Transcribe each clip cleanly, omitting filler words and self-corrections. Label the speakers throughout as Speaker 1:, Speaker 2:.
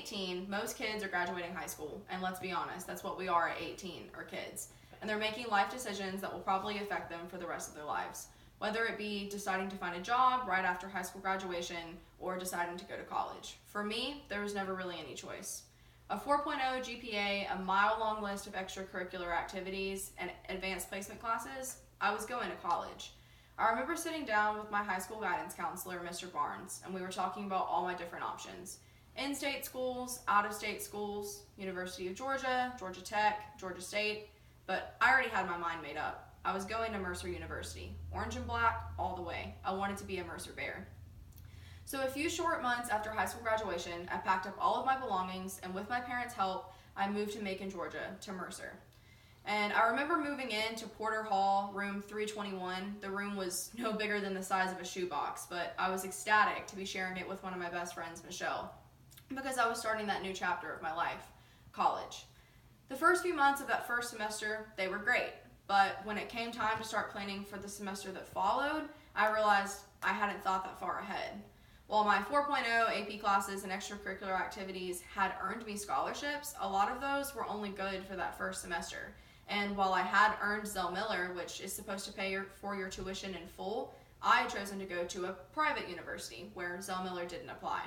Speaker 1: 18, most kids are graduating high school, and let's be honest, that's what we are at 18, or kids. And they're making life decisions that will probably affect them for the rest of their lives, whether it be deciding to find a job right after high school graduation or deciding to go to college. For me, there was never really any choice. A 4.0 GPA, a mile-long list of extracurricular activities, and advanced placement classes, I was going to college. I remember sitting down with my high school guidance counselor, Mr. Barnes, and we were talking about all my different options. In-state schools, out-of-state schools, University of Georgia, Georgia Tech, Georgia State, but I already had my mind made up. I was going to Mercer University. Orange and black, all the way. I wanted to be a Mercer Bear. So a few short months after high school graduation, I packed up all of my belongings, and with my parents' help, I moved to Macon, Georgia, to Mercer. And I remember moving in to Porter Hall, room 321. The room was no bigger than the size of a shoebox, but I was ecstatic to be sharing it with one of my best friends, Michelle, because I was starting that new chapter of my life, college. The first few months of that first semester, they were great, but when it came time to start planning for the semester that followed, I realized I hadn't thought that far ahead. While my 4.0 AP classes and extracurricular activities had earned me scholarships, a lot of those were only good for that first semester. And while I had earned Zell Miller, which is supposed to pay for your tuition in full, I had chosen to go to a private university where Zell Miller didn't apply.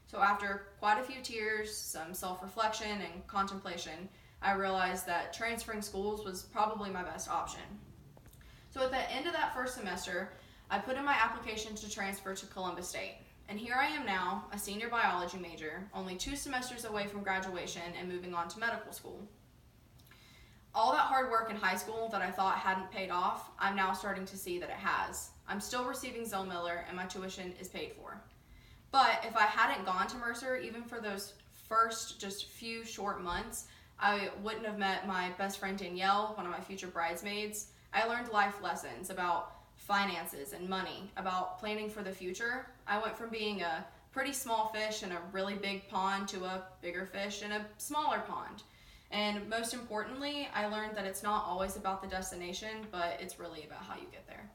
Speaker 1: So after quite a few tears, some self-reflection, and contemplation, I realized that transferring schools was probably my best option. So at the end of that first semester, I put in my application to transfer to Columbus State. And here I am now, a senior biology major, only 2 semesters away from graduation and moving on to medical school. All that hard work in high school that I thought hadn't paid off, I'm now starting to see that it has. I'm still receiving Zell Miller and my tuition is paid for. But if I hadn't gone to Mercer, even for those first just few short months, I wouldn't have met my best friend Danielle, one of my future bridesmaids. I learned life lessons about finances and money, about planning for the future. I went from being a pretty small fish in a really big pond to a bigger fish in a smaller pond. And most importantly, I learned that it's not always about the destination, but it's really about how you get there.